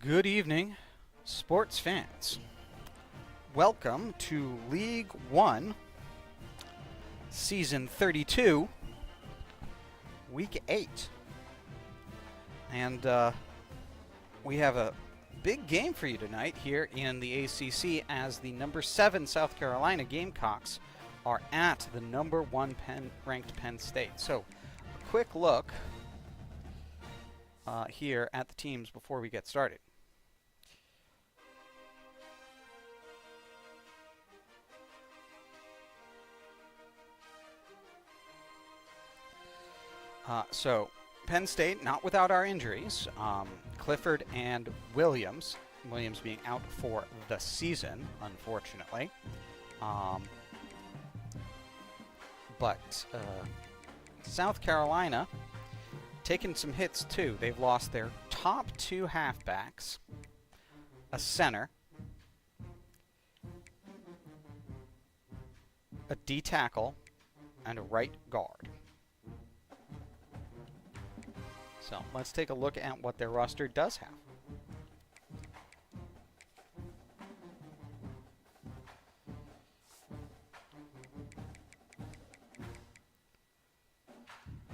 Good evening, sports fans. Welcome to League 1, Season 32, Week 8. And we have a big game for you tonight here in the ACC as the number 7 South Carolina Gamecocks are at the number 1 ranked Penn State. So, a quick look here at the teams before we get started. So, Penn State, not without our injuries. Clifford and Williams. Williams being out for the season, unfortunately. But South Carolina taking some hits too. They've lost their top 2 halfbacks, a center, a D tackle, and a right guard. So let's take a look at what their roster does have.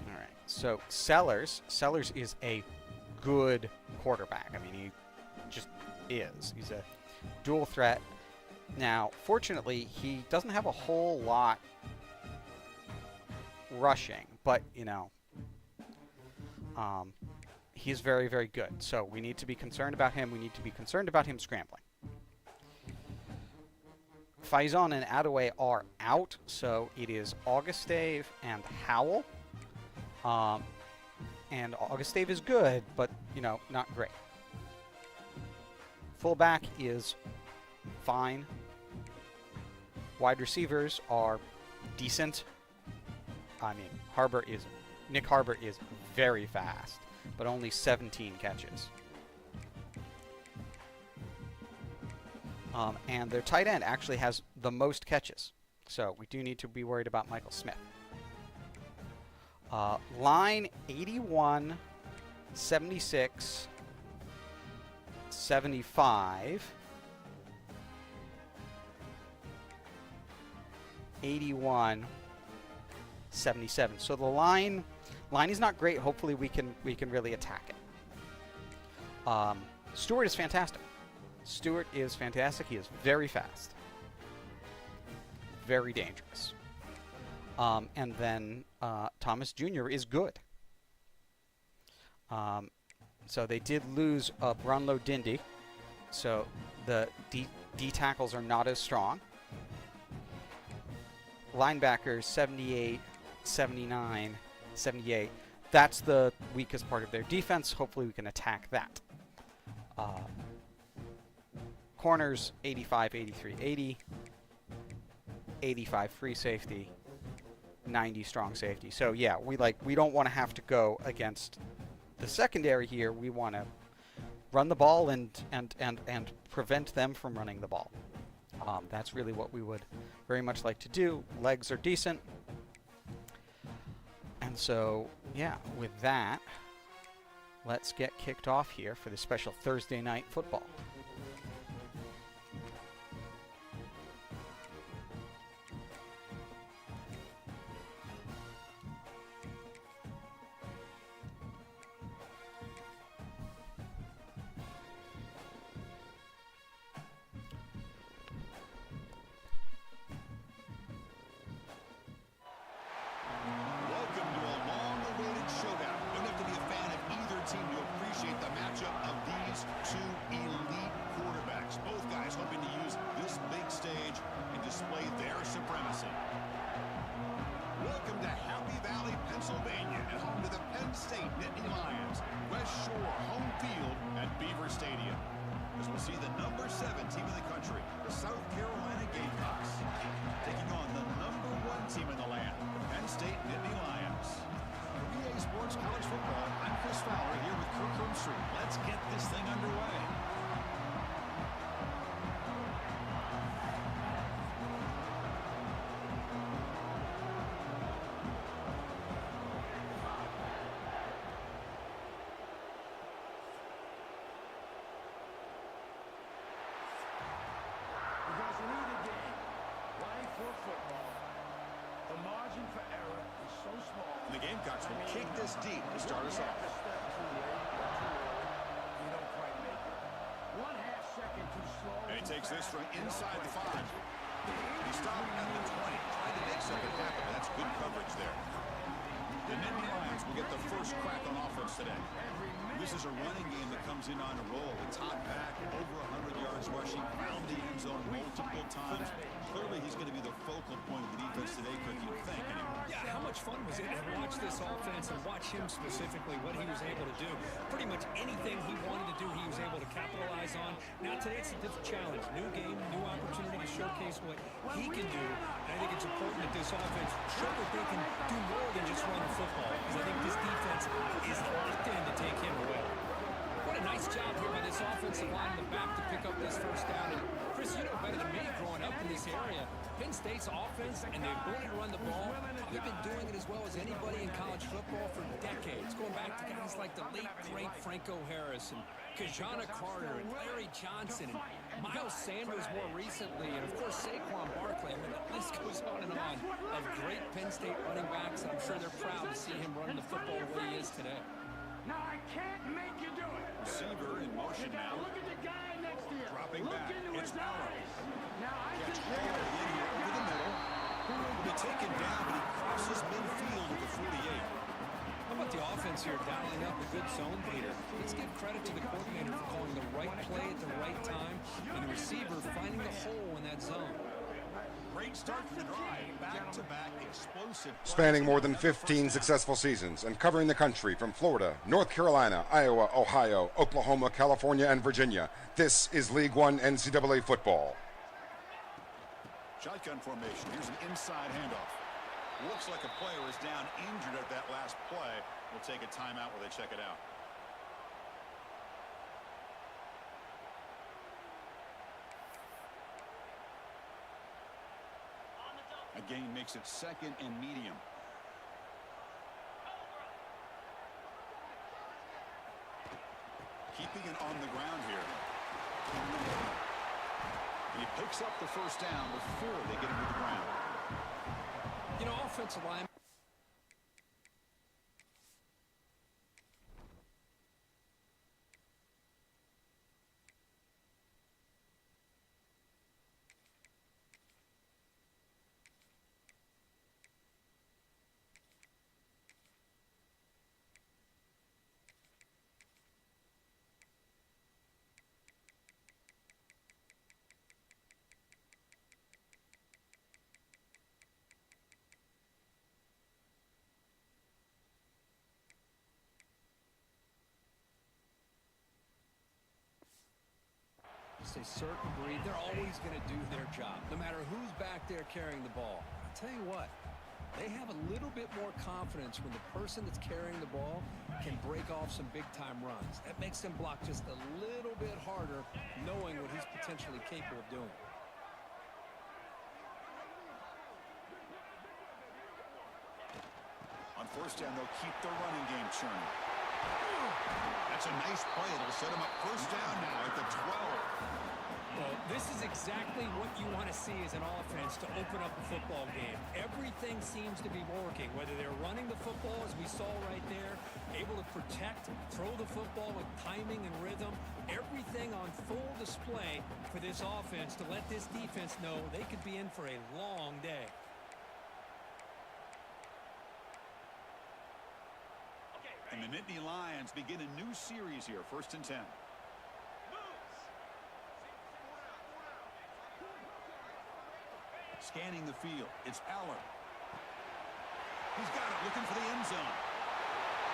All right, so Sellers is a good quarterback. I mean, he just is. He's a dual threat. Now, fortunately, he doesn't have a whole lot rushing, but, you know, he's very, very good. So we need to be concerned about him. We need to be concerned about him scrambling. Faison and Attaway are out, so it is Augustave and Howell. And Augustave is good, but, you know, not great. Fullback is fine. Wide receivers are decent. I mean, Nick Harbor is very fast, but only 17 catches. And their tight end actually has the most catches. So we do need to be worried about Michael Smith. Line 81, 76, 75, 81, 77. So the line is not great. Hopefully we can really attack it. Stewart is fantastic. He is very fast. Very dangerous. And then Thomas Jr. is good. So they did lose Brunlow Dindy. So the D tackles are not as strong. Linebackers 78, 79, 78. That's the weakest part of their defense. Hopefully we can attack that. Corners 85, 83, 80. 85 free safety. 90 strong safety. So yeah, we don't want to have to go against the secondary here. We want to run the ball and prevent them from running the ball. That's really what we would very much like to do. Legs are decent. And so, yeah, with that, let's get kicked off here for the special Thursday night football. Let's get this thing underway. And the Gamecocks will kick this deep to start us off. And he takes this from inside the 5. He stopped at the 20. Tried to make something happen. That's good coverage there. The Nittany Lions will get the first crack on offense today. This is a running game that comes in on a roll. The top back, over 100 yards rushing, found the end zone multiple times. Clearly, he's going to be the focal point of the defense today, Kirk, you'd think. Yeah, how much fun was it to watch this offense and watch him specifically, what he was able to do. Pretty much anything he wanted to do, he was able to capitalize on. Now, today, it's a different challenge. New game, new opportunity to showcase what he can do. And I think it's important that this offense show that they can do more than just run the football, because I think this defense is locked in to take him away. What a nice job here by this offensive line in the back to pick up this first down. And Chris, you know better than me growing up in this area, Penn State's offense and the ability to run the ball, they've been doing it as well as anybody in college football for decades, going back to guys like the late, great Franco Harris and Kajana Carter and Larry Johnson and Miles Sanders more recently, and of course Saquon Barkley. I mean, the list goes on and on of great Penn State running backs, and I'm sure they're proud to see him running the football the way he is today. Now I can't make you do it. Receiver in motion now. Look at the guy next to you. Dropping Look back. into It's his eyes. Now I can Catch all in here over the middle. Will be taken down, but he crosses midfield at the 48. How about the offense here dialing up a good zone beater? Let's give credit to the coordinator for calling the right play at the right time and the receiver finding the hole in that zone. Great start for the drive. Back-to-back explosive. Spanning more than 15 successful seasons and covering the country from Florida, North Carolina, Iowa, Ohio, Oklahoma, California, and Virginia, this is League One NCAA football. Shotgun formation. Here's an inside handoff. Looks like a player is down injured at that last play. We'll take a timeout while they check it out. A gain makes it 2nd and medium. Keeping it on the ground here. He picks up the first down before they get him to the ground. You know, offensive line. A certain breed, they're always going to do their job, no matter who's back there carrying the ball. I'll tell you what, they have a little bit more confidence when the person that's carrying the ball can break off some big-time runs. That makes them block just a little bit harder, knowing what he's potentially capable of doing. On first down, they'll keep the running game churning. That's a nice play. It'll set him up first down now at the 12. Well, this is exactly what you want to see as an offense to open up a football game. Everything seems to be working, whether they're running the football, as we saw right there, able to protect, throw the football with timing and rhythm. Everything on full display for this offense to let this defense know they could be in for a long day. And the Nittany Lions begin a new series here, 1st and 10. Scanning the field, it's Aller. He's got it, looking for the end zone.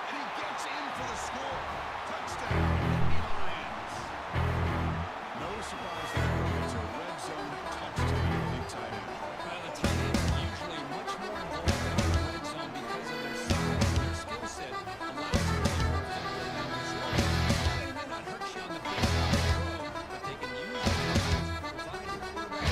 And he gets in for the score. Touchdown, Nittany Lions. No surprise there. It's a red zone touchdown, big tight end. The tight end is usually much more involved in the red zone because of their size and their skill set. Allows them to be more effective in this role. They may not hurt you on the big throw, but they can use it to provide your quarterback.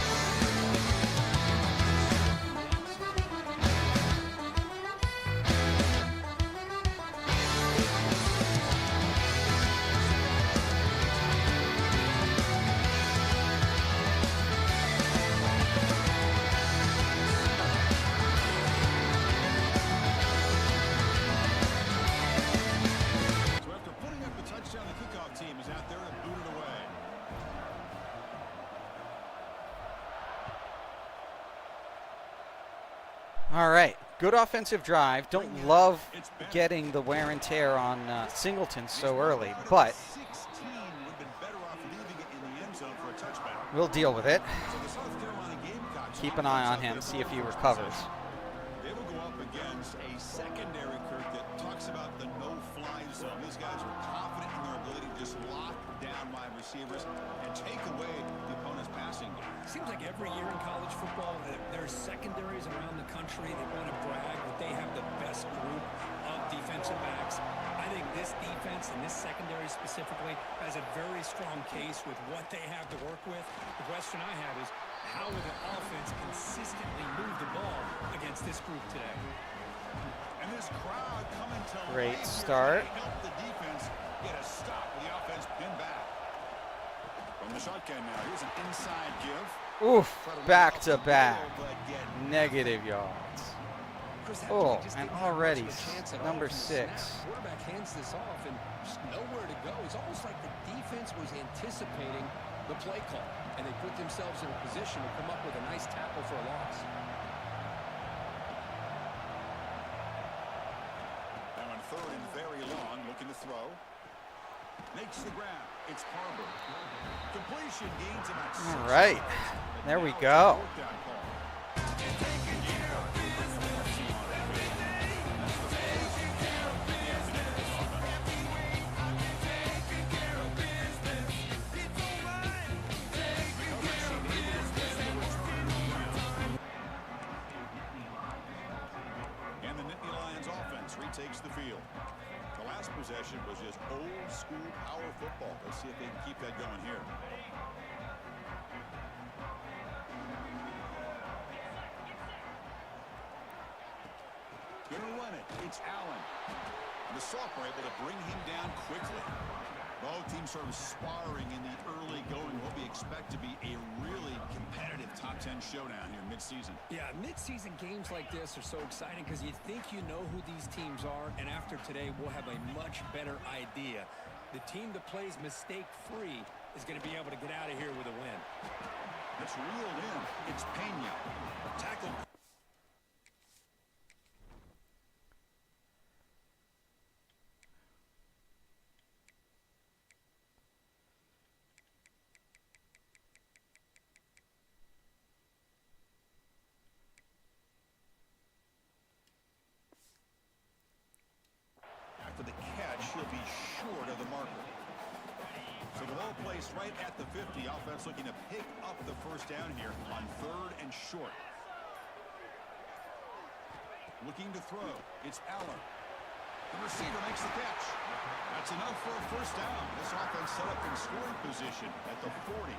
All right, good offensive drive. Don't love getting the wear and tear on Singleton so early, but 16 would have been better off leaving it in the end zone for a touchback. we'll deal with it. So the South Carolina Gamecocks Keep an eye on him, see if he recovers. They will go up against a secondary, Kirk, that talks about the no-fly zone. These guys are confident in their ability to just lock down wide receivers and take away the opponent's passing game. Seems like every year in college football, there's secondaries around the country that want to brag that they have the best group of defensive backs. I think this defense and this secondary specifically has a very strong case with what they have to work with. The question I have is, how will the offense consistently move the ball against this group today? And this crowd coming to Great life start. here to help the defense get a stop with the offense pinned back. From the shotgun now, here's an inside give. Oof, back to back. Negative yards. Oh, and already number 6. Quarterback hands this off and just nowhere to go. It's almost like the defense was anticipating the play call, and they put themselves in a position to come up with a nice tackle for a loss. Now on third and very long, looking to throw. Makes the grab. It's Harbor. Completion gains about 6 All right, yards. there we Now it's a go. fourth down call. And the Nittany Lions offense retakes the field. The last possession was just old school power football. Let's see if they can keep that going here. Gonna run it. It's Allen. And the sophomore able to bring him down quickly. Both teams sort of sparring in the early going. What we expect to be a really competitive top 10 showdown here mid-season. Yeah, mid-season games like this are so exciting because you think you know who these teams are, and after today, we'll have a much better idea. The team that plays mistake-free is going to be able to get out of here with a win. It's reeled in. It's Pena. Tackle. After the catch, he'll be short of the marker. So the ball placed right at the 50. Offense looking to pick up the first down here on third and short. Looking to throw. It's Allen. The receiver makes the catch. That's enough for a first down. This offense set up in scoring position at the 40.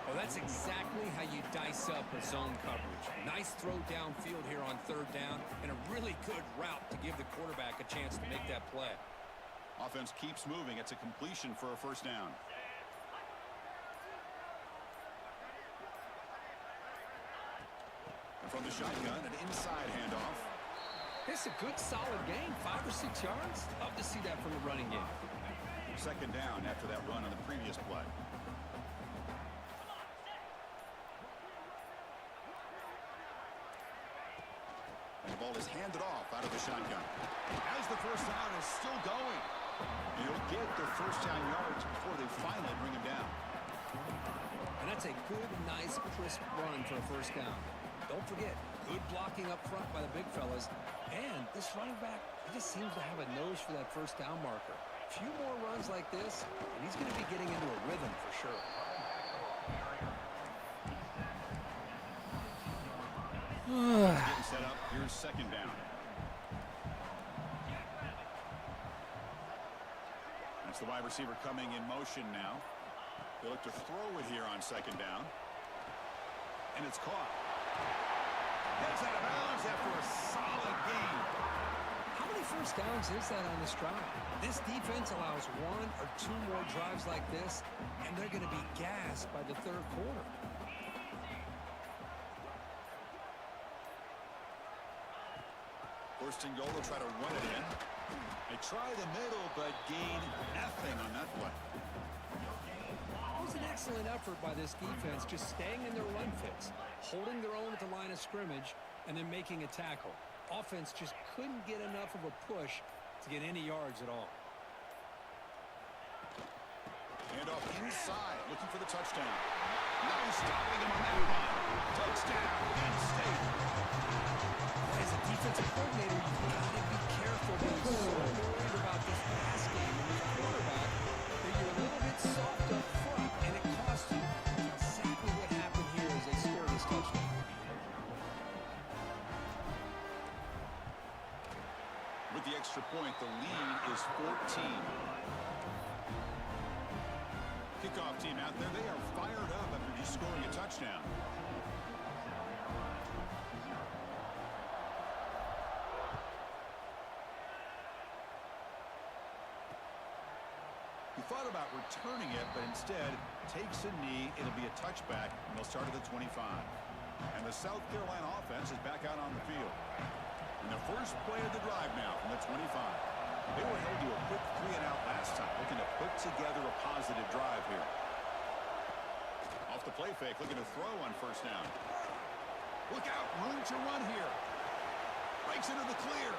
Well, that's exactly how you dice up a zone coverage. Nice throw downfield here on third down, and a really good route to give the quarterback a chance to make that play. Offense keeps moving. It's a completion for a first down. And from the shotgun, an inside handoff. It's a good, solid game, 5 or 6 yards. Love to see that from the running game. Second down after that run on the previous play. And the ball is handed off out of the shotgun. As the first down is still going. He'll get the first down yards before they finally bring him down. And that's a good, nice, crisp run for a first down. Don't forget, good blocking up front by the big fellas. And this running back, he just seems to have a nose for that first down marker. A few more runs like this, and he's going to be getting into a rhythm for sure. Getting set up. Here's second down. That's the wide receiver coming in motion now. They look to throw it here on second down. And it's caught. Heads out of bounds after a solid game. How many first downs is that on this drive? This defense allows 1 or 2 more drives like this, and they're going to be gassed by the third quarter. First and goal, they'll try to run it in. They try the middle, but gain nothing on that play. It was an excellent effort by this defense, just staying in their run fits, holding their own at the line of scrimmage, and then making a tackle. Offense just couldn't get enough of a push to get any yards at all. Hand off inside, looking for the touchdown. No stopping him on that run. Touchdown, Penn State. As a defensive coordinator, you've got to be careful being so worried about this pass game and this quarterback that you're a little bit soft up front, and it costs you. That's exactly what happened here as they scored this touchdown. With the extra point, the lead is 14. Kickoff team out there, they are fired up after just scoring a touchdown. He thought about returning it, but instead takes a knee. It'll be a touchback, and they'll start at the 25. And the South Carolina offense is back out on the field. And the first play of the drive now from the 25. They were held to a quick 3-and-out last time, looking to put together a positive drive here. Off the play fake, looking to throw on first down. Look out, room to run here. Breaks into the clear.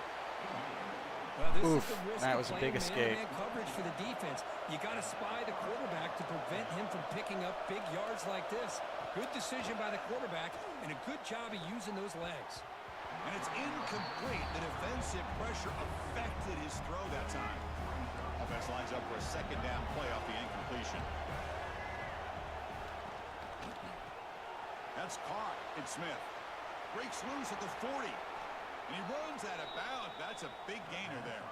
Well, this Oof, is the risk that of was a playing big escape. man-to-man coverage for the defense. You got to spy the quarterback to prevent him from picking up big yards like this. Good decision by the quarterback, and a good job of using those legs. And it's incomplete. The defensive pressure affected his throw that time. Offense lines up for a second down play off the incompletion. That's caught. It's Smith. Breaks loose at the 40. And he runs out of bounds. That's a big gainer there.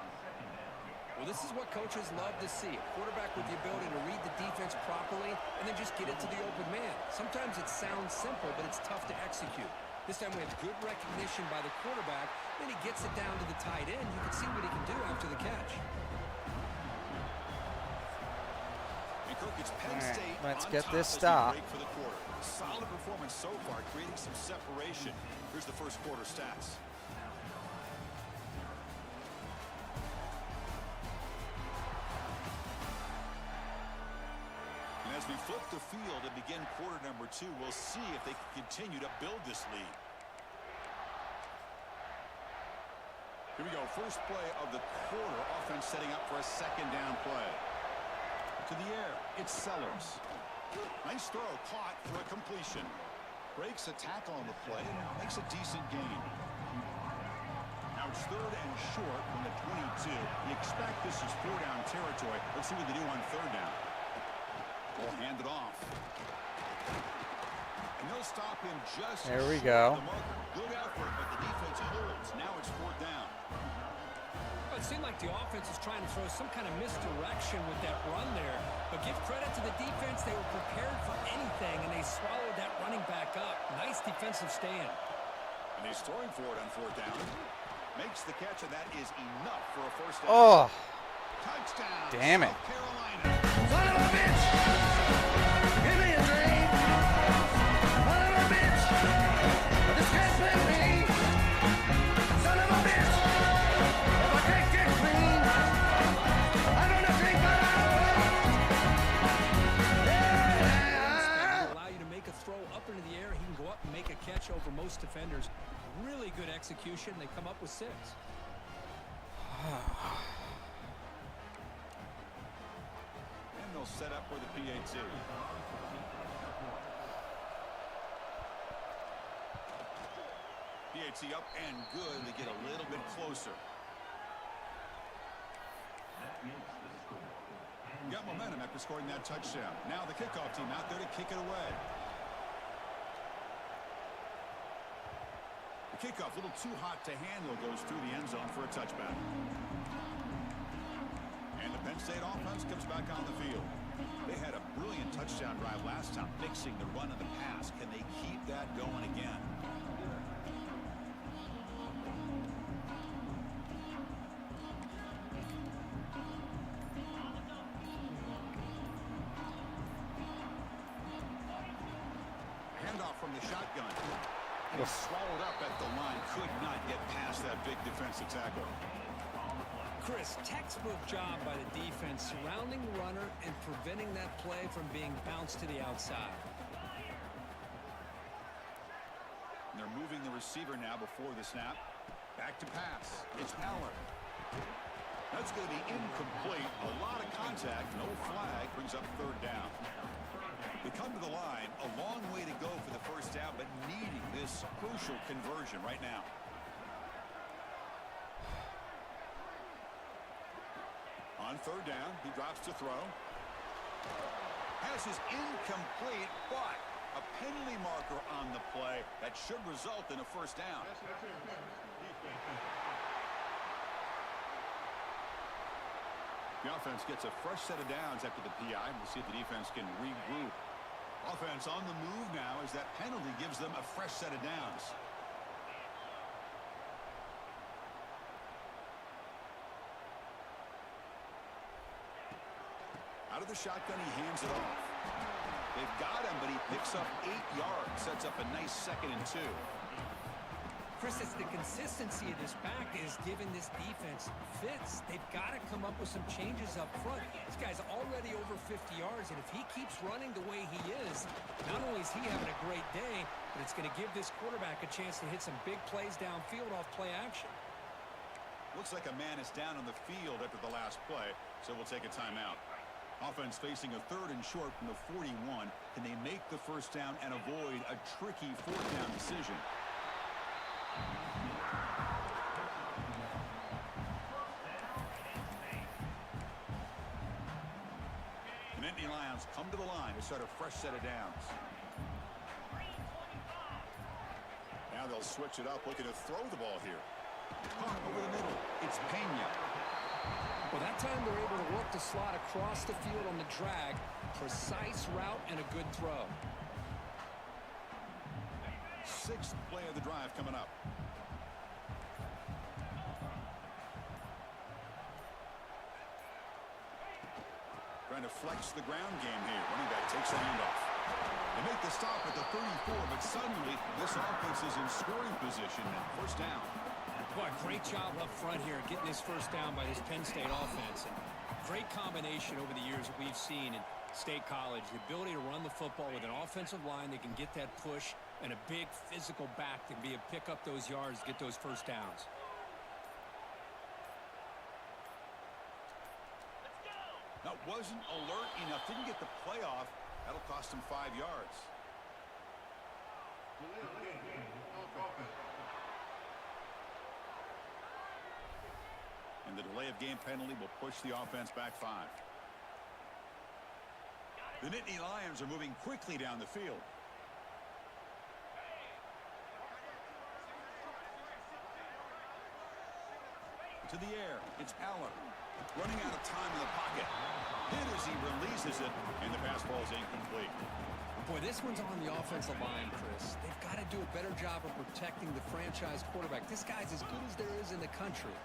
Well, this is what coaches love to see. A quarterback with the ability to read the defense properly and then just get it to the open man. Sometimes it sounds simple, but it's tough to execute. This time we have good recognition by the quarterback. Then he gets it down to the tight end. You can see what he can do after the catch. And Kirk, it's Penn State. Let's on get top this as they stop. break for the quarter. Solid performance so far, creating some separation. Here's the first quarter stats. As we flip the field and begin quarter number 2, we'll see if they can continue to build this lead. Here we go. First play of the quarter. Offense setting up for a second down play. To the air. It's Sellers. Nice throw. Caught for a completion. Breaks a tackle on the play and makes a decent gain. Now it's third and short from the 22. You expect this is 4-down territory. Let's see what they do on third down. Will hand it off. And they'll stop him just there we short go. of the marker. Good effort, but the defense holds. Now it's fourth down. Well, it seemed like the offense was trying to throw some kind of misdirection with that run there. But give credit to the defense. They were prepared for anything, and they swallowed that running back up. Nice defensive stand. And he's throwing for it on fourth down. Makes the catch, and that is enough for a first down. Oh, Touchdown. damn it. South Carolina. Son of a bitch! Give me a drink! Son of a bitch! This can't be me! Son of a bitch! If I can't get clean, I'm gonna drink my Allow you to make a throw up into the air. He can go up and make a catch over most defenders. Really good execution. They come up with 6. And they'll set up for the PAT. PAT up and good. They get a little bit closer. Got momentum after scoring that touchdown. Now the kickoff team out there to kick it away. The kickoff, a little too hot to handle, goes through the end zone for a touchback. And the Penn State offense comes back on the field. They had a brilliant touchdown drive last time, mixing the run and the pass. Can they keep that going again? Handoff from the shotgun. And he's swallowed up at the line. Could not get past that big defensive tackle. Chris, textbook job by the defense surrounding the runner and preventing that play from being bounced to the outside. And they're moving the receiver. receiver now before the snap. Back to pass. It's Allen. That's going to be incomplete. A lot of contact. No flag. Brings up third down. They come to the line. A long way to go for the first down, but needing this crucial conversion right now. On third down, he drops to throw. Pass is incomplete, but a penalty marker on the play that should result in a first down. The offense gets a fresh set of downs after the PI. We'll see if the defense can regroup. Offense on the move now as that penalty gives them a fresh set of downs. Out of the shotgun, he hands it off. They've got him, but he picks up 8 yards. Sets up a nice 2nd and 2. Chris, it's the consistency of this back is giving this defense fits. They've got to come up with some changes up front. This guy's already over 50 yards, and if he keeps running the way he is, not only is he having a great day, but it's going to give this quarterback a chance to hit some big plays downfield off play action. Looks like a man is down on the field after the last play, so we'll take a timeout. Offense facing a 3rd and short from the 41. Can they make the first down and avoid a tricky 4th down decision? The Nittany Lions come to the line to start a fresh set of downs. Now they'll switch it up, looking to throw the ball here. Caught over the middle. It's Penn. Well, that time they're able to work the slot across the field on the drag. Precise route and a good throw. 6th play of the drive coming up. Trying to flex the ground game here. Running back takes the handoff. They make the stop at the 34, but suddenly this offense is in scoring position and first down. Boy, great job up front here getting this first down by this Penn State offense. And great combination over the years that we've seen in State College. The ability to run the football with an offensive line that can get that push and a big physical back that can pick up those yards, get those first downs. That wasn't alert enough. Didn't get the play off. That'll cost him 5 yards. And the delay of game penalty will push the offense back 5. The Nittany Lions are moving quickly down the field. To the air, it's Allen. Running out of time in the pocket. Hit as he releases it, and the pass ball is incomplete. Boy, this one's on the offensive line, Chris. They've got to do a better job of protecting the franchise quarterback. This guy's as good as there is in the country,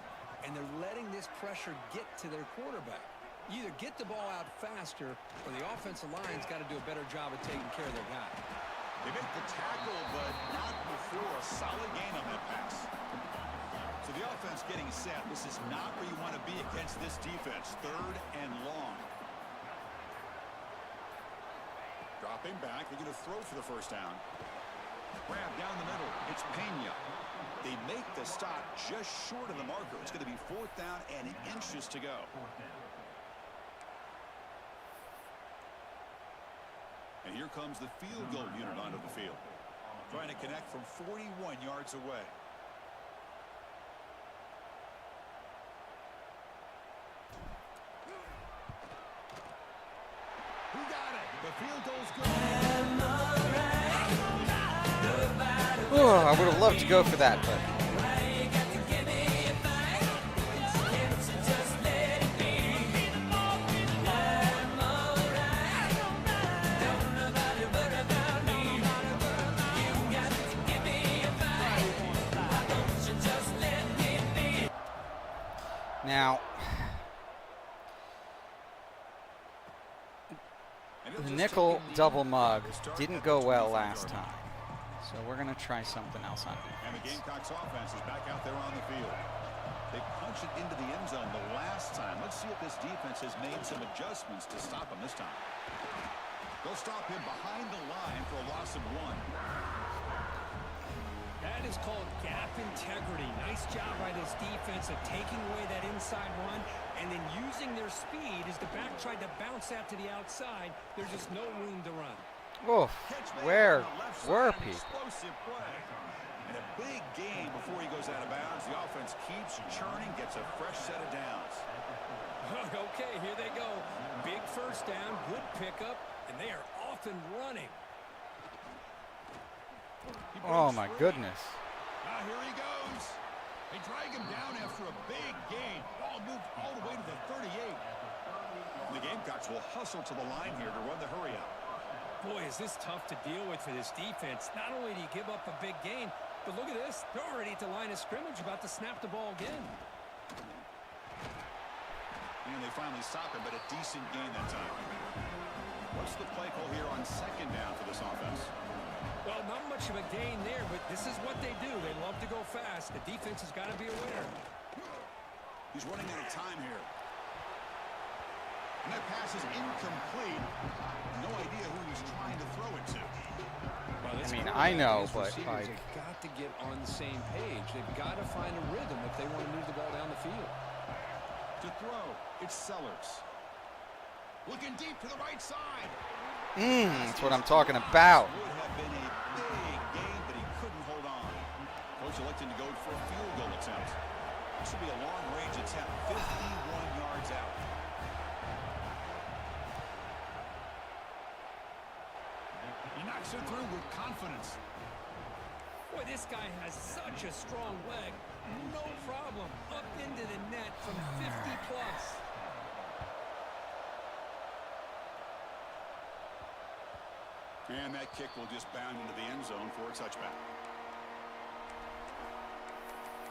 and they're letting this pressure get to their quarterback. You either get the ball out faster, or the offensive line's got to do a better job of taking care of their guy. They make the tackle, but not before a solid gain on that pass. So the offense getting set. This is not where you want to be against this defense. 3rd and long. Dropping back. They're going to throw for the first down. Grab down the middle. It's Penn. They make the stop just short of the marker. It's going to be 4th down and inches to go. And here comes the field goal unit onto the field. Trying to connect from 41 yards away. Who got it? The field goal's good. Oh, I would have loved to go for that, but now the nickel double mug didn't go well last time. So we're going to try something else on defense. And the Gamecocks offense is back out there on the field. They punched it into the end zone the last time. Let's see if this defense has made some adjustments to stop him this time. They'll stop him behind the line for a loss of 1. That That is called gap integrity. Nice job by this defense of taking away that inside run and then using their speed as the back tried to bounce out to the outside. There's just no room to run. Oof, where were people? Explosive play. And a big gain before he goes out of bounds. The offense keeps churning, gets a fresh set of downs. Okay, here they go. Big first down, good pickup, and they are off and running. Oh my goodness. Here he goes. They drag him down after a big gain. Ball moved all the way to the 38. And the Gamecocks will hustle to the line here to run the hurry out. Boy, is this tough to deal with for this defense. Not only do you give up a big gain, but look at this. They're already at the line of scrimmage, about to snap the ball again. And they finally stop him, but a decent gain that time. What's the play call here on second down for this offense? Well, not much of a gain there, but this is what they do. They love to go fast. The defense has got to be aware. He's running out of time here. And that pass is incomplete. No idea who he's trying to throw it to. Well, I mean, I know, but receivers like, have got to get on the same page. They've got to find a rhythm if they want to move the ball down the field. To throw, it's Sellers. Looking deep to the right side. that's what I'm talking about. Would have been a big gain, but he couldn't hold on. Coach electing to go for a field goal attempt. This will be a long-range attempt, 51 yards out. He knocks it through with confidence. Boy, this guy has such a strong leg. No problem. Up into the net from 50 plus. And that kick will just bound into the end zone for a touchback.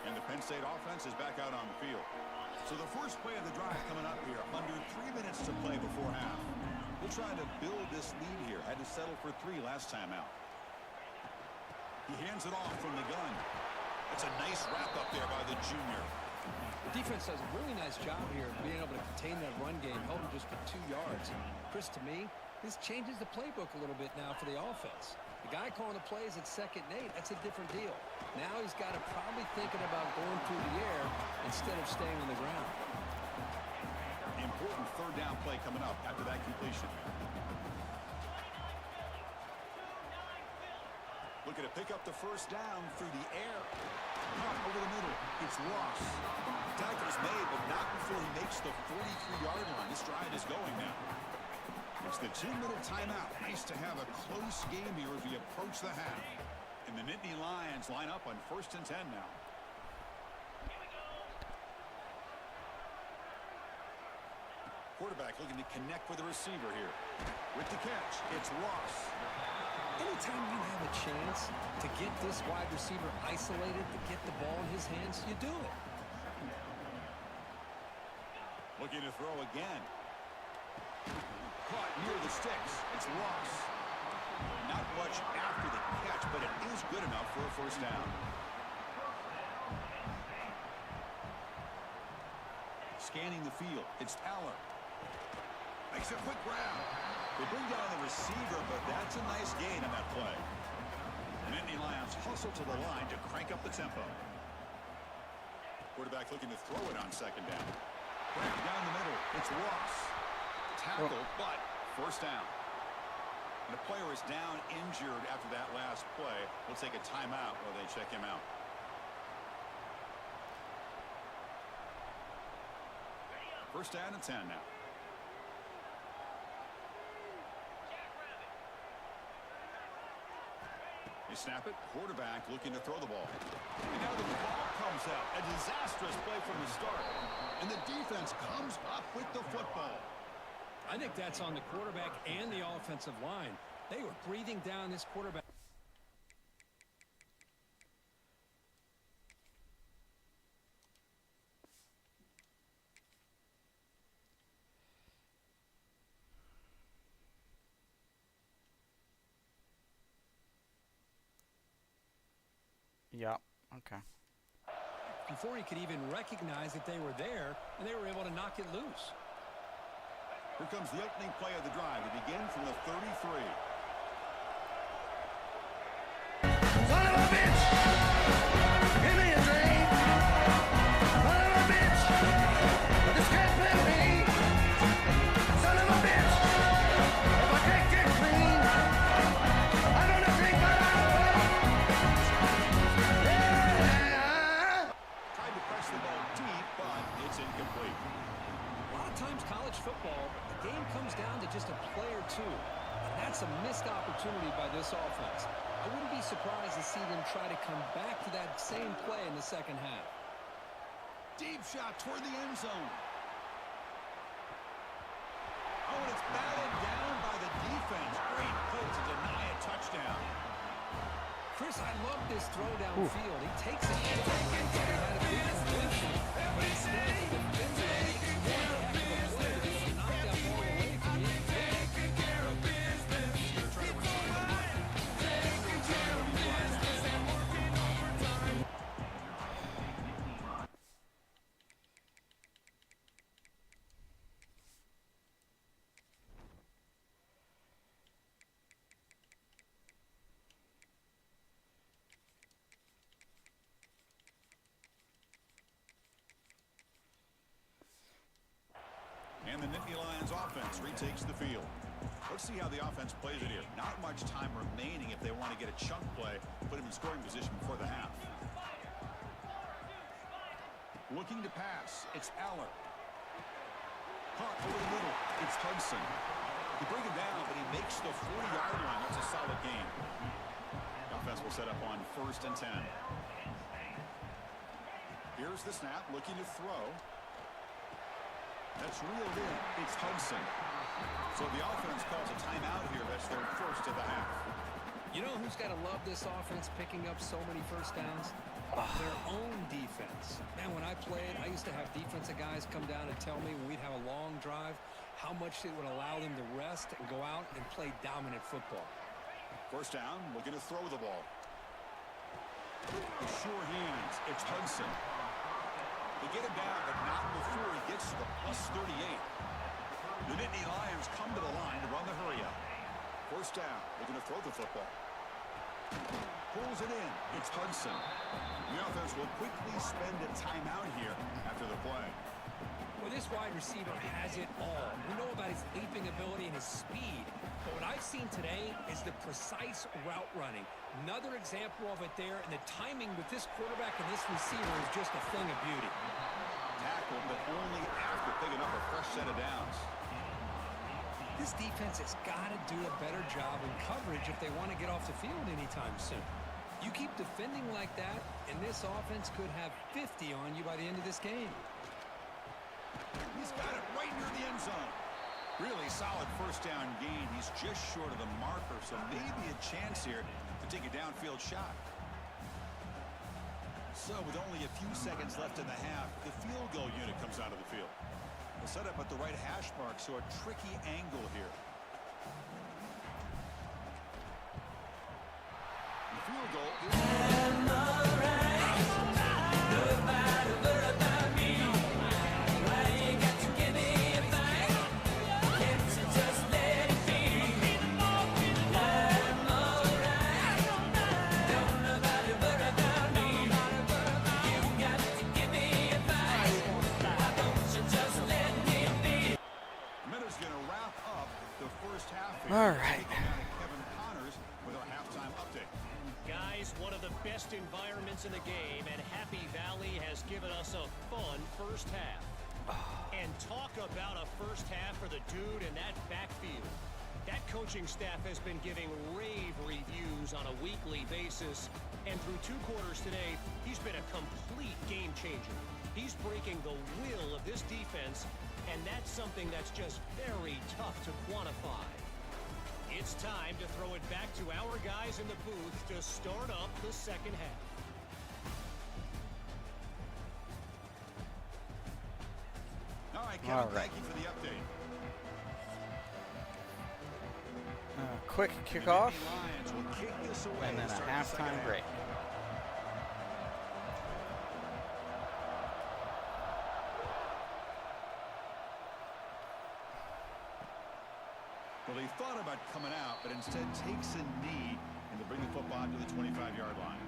And the Penn State offense is back out on the field. So the first play of the drive coming up here. Under 3 minutes to play before half. We'll try to build this lead here. Had to settle for 3 last time out. He hands it off from the gun. That's a nice wrap up there by the junior. The defense does a really nice job here of being able to contain that run game, held him just for 2 yards. Chris, to me, this changes the playbook a little bit now for the offense. The guy calling the plays at 2nd and 8, that's a different deal. Now he's got to probably thinking about going through the air instead of staying on the ground. Important third down play coming up after that completion. Looking to pick up the first down through the air. Caught over the middle. It's Ross. Tackle's made, but not before he makes the 43-yard line. This drive is going now. It's the 2-minute timeout. Nice to have a close game here as we approach the half. And the Nittany Lions line up on 1st and 10 now. Quarterback looking to connect with the receiver here. With the catch, it's Ross. Anytime you have a chance to get this wide receiver isolated, to get the ball in his hands, you do it. Looking to throw again. Caught near the sticks. It's Ross. Not much after the catch, but it is good enough for a first down. Scanning the field. It's Aller. Makes a quick grab. They bring down the receiver, but that's a nice gain on that play. The Nittany Lions hustle to the line to crank up the tempo. Quarterback looking to throw it on 2nd down. Back down the middle. It's Ross. Tackled, but first down. And the player is down injured after that last play. We'll take a timeout while they check him out. First down and 10 now. They snap it. Quarterback looking to throw the ball. And now the ball comes out. A disastrous play from the start. And the defense comes up with the football. I think that's on the quarterback and the offensive line. They were breathing down this quarterback. Yeah, okay. Before he could even recognize that they were there, and they were able to knock it loose. Here comes the opening play of the drive. They begin from the 33. Son of a bitch! incomplete. A lot of times college football, the game comes down to just a play or two. And that's a missed opportunity by this offense. I wouldn't be surprised to see them try to come back to that same play in the second half. Deep shot toward the end zone. Oh, and it's batted down by the defense. Great play to deny a touchdown. Chris, I love this throw downfield. He takes it. He had a big completion, but instead the defender makes one heck of a play to be able to knock that ball away from the end zone. And the Nittany Lions offense retakes the field. Let's see how the offense plays it here. Not much time remaining if they want to get a chunk play, put him in scoring position before the half. Looking to pass. It's Aller. Caught over the middle. It's Hudson. They bring him down, but he makes the 40-yard line. That's a solid gain. The offense will set up on 1st and 10. Here's the snap, looking to throw. That's reeled in. It's Hudson. So the offense calls a timeout here. That's their first of the half. You know who's got to love this offense picking up so many first downs? Their own defense. Man, when I played, I used to have defensive guys come down and tell me when we'd have a long drive how much it would allow them to rest and go out and play dominant football. First down, looking to throw the ball. Sure hands. It's Hudson. They get him down, but not before he gets to the +38. The Nittany Lions come to the line to run the hurry-up. First down, looking to throw the football. Pulls it in. It's Hudson. The offense will quickly spend a timeout here after the play. Well, this wide receiver has it all. We know about his leaping ability and his speed. But what I've seen today is the precise route running. Another example of it there, and the timing with this quarterback and this receiver is just a thing of beauty. Tackled, but only after picking up a fresh set of downs. This defense has got to do a better job in coverage if they want to get off the field anytime soon. You keep defending like that, and this offense could have 50 on you by the end of this game. He's got it right near the end zone. Really solid first down gain. He's just short of the marker, so maybe a chance here to take a downfield shot. So with only a few seconds left in the half, the field goal unit comes out of the field. They'll set up at the right hash mark, so a tricky angle here. The field goal is... All right. Guys, one of the best environments in the game, and Happy Valley has given us a fun first half. And talk about a first half for the dude in that backfield. That coaching staff has been giving rave reviews on a weekly basis, and through 2 quarters today, he's been a complete game changer. He's breaking the will of this defense, and that's something that's just very tough to quantify. It's time to throw it back to our guys in the booth to start up the second half. All right, Kevin, thank you for the update. Quick kickoff, and then a halftime break. Well, he thought about coming out, but instead takes a knee and to bring the football to the 25-yard line.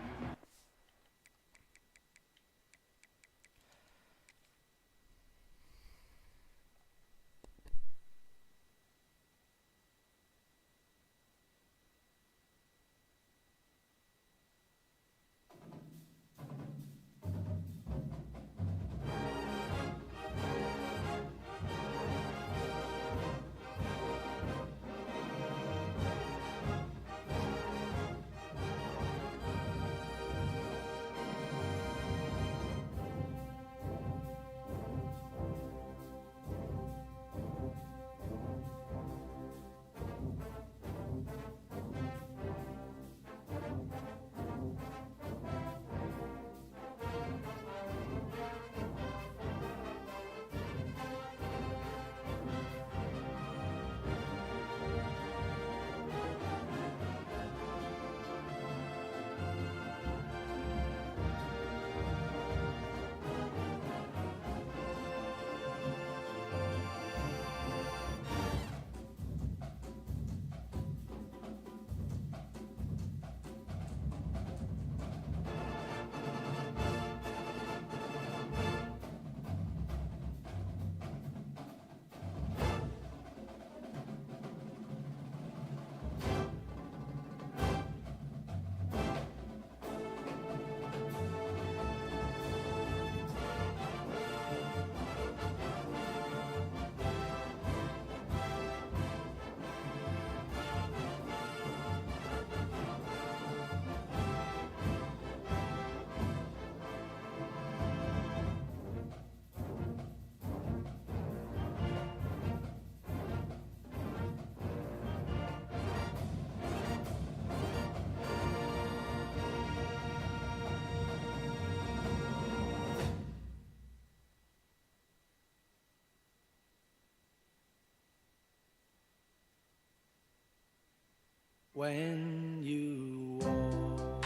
when you walk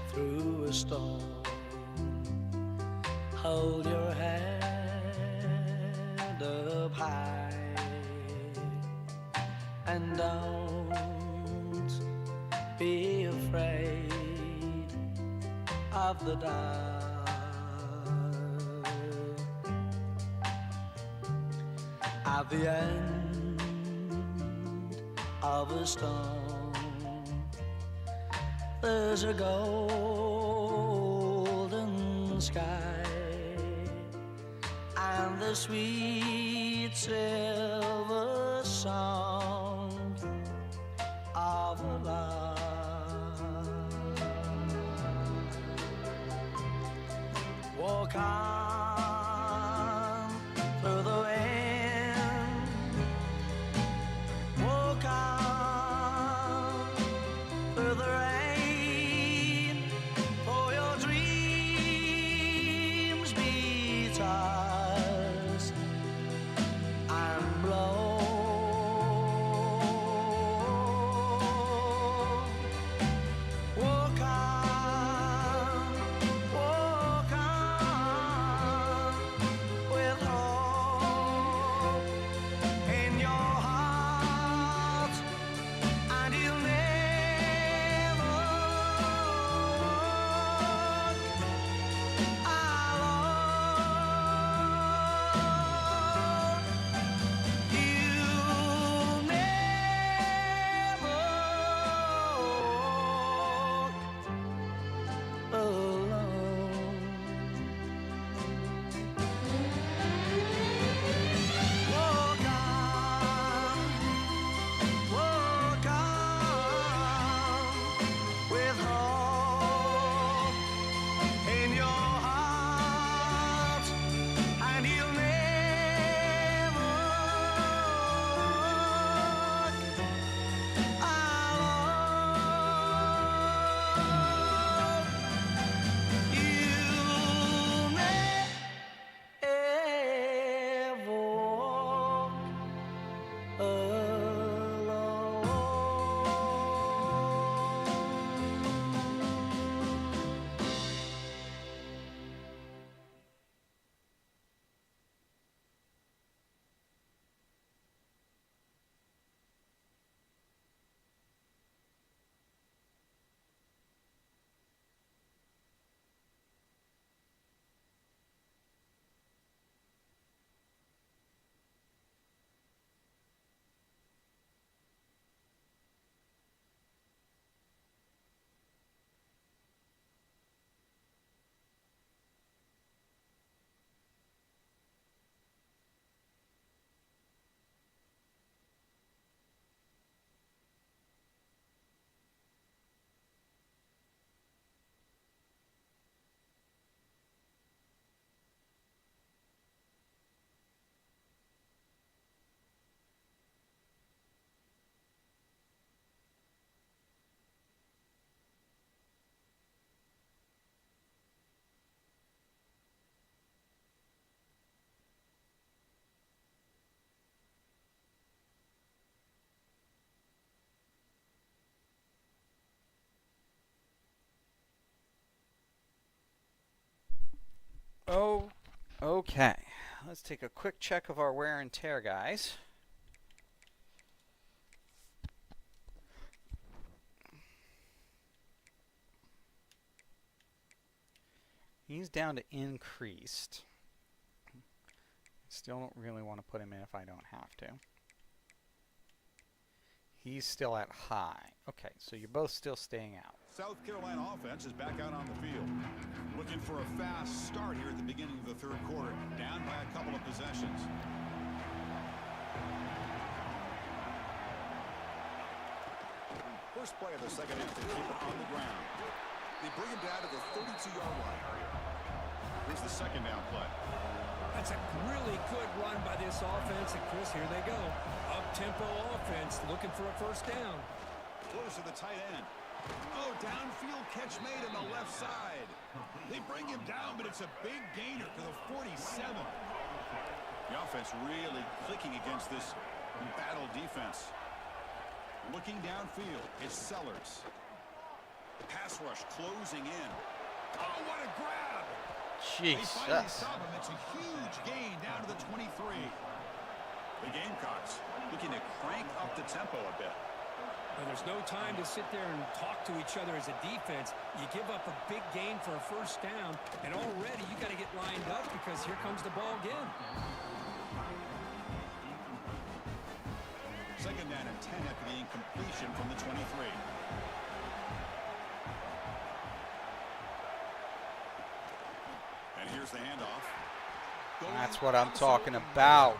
through a storm. Hold your head up high and don't be afraid of the dark. At the end of a storm, there's a golden sky and the sweet silver song of a lark. Walk on through the wind, walk on through the rain, for your dreams be tossed and blown. Walk on with hope in your heart, and you'll never walk alone. You'll never walk alone. Walk on with hope in your heart, and you'll never walk alone. You'll never walk Oh, okay. Let's take a quick check of our wear and tear, guys. He's down to increased. Still don't really want to put him in if I don't have to. He's still at high. Okay, so you're both still staying out. South Carolina offense is back out on the field. Looking for a fast start here at the beginning of the third quarter. Down by a couple of possessions. First play of the second half, they keep it on the ground. They bring him down to the 32-yard line. Here's the second down play. That's a really good run by this offense. And Chris, here they go. Up-tempo offense looking for a first down. Close to the tight end. Oh, downfield catch made on the left side. They bring him down, but it's a big gainer to the 47. The offense really clicking against this battle defense. Looking downfield, it's Sellers. Pass rush closing in. Oh, what a grab! They finally Jesus. stop him. It's a huge gain down to the 23. The Gamecocks looking to crank up the tempo a bit. And there's no time to sit there and talk to each other as a defense. You give up a big gain for a first down, and already you got to get lined up because here comes the ball again. Second down and 10 after the incompletion from the 23. And here's the handoff. That's what I'm talking about.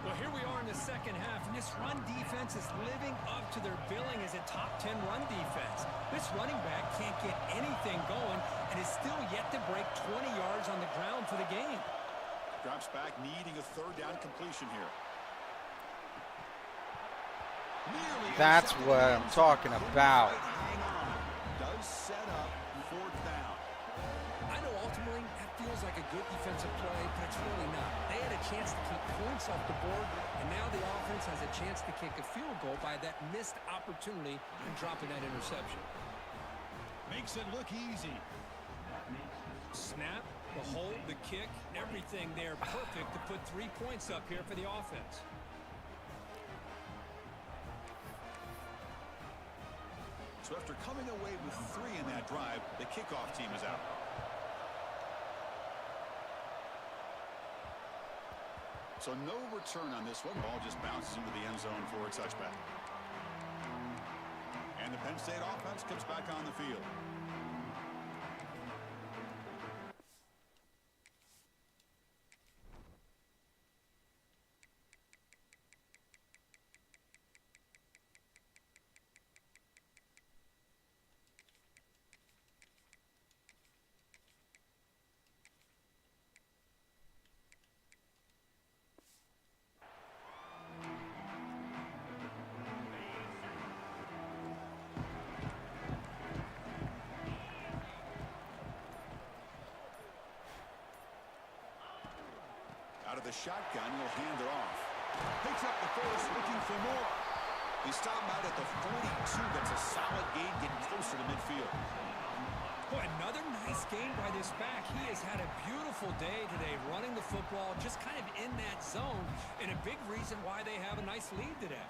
Well, here we are in the second half, and this run defense is living up to their billing as a top 10 run defense. This running back can't get anything going and is still yet to break 20 yards on the ground for the game. Drops back, needing a third down completion here. That's what I'm talking about. Hang on. Does set up fourth down. I know ultimately that feels like a good defensive play, but it's really not. They had a chance to keep points off the board, and now the offense has a chance to kick a field goal by that missed opportunity and dropping that interception. Makes it look easy. Snap, the hold, the kick, everything there perfect to put 3 points up here for the offense. So after coming away with 3 in that drive, the kickoff team is out. So no return on this one. Ball just bounces into the end zone for a touchback. And the Penn State offense comes back on the field. Out of the shotgun, he'll hand it off. Picks up the first, looking for more. He stopped out at the 42. That's a solid gain, getting closer to midfield. Boy, another nice game by this back. He has had a beautiful day today running the football, just kind of in that zone, and a big reason why they have a nice lead today.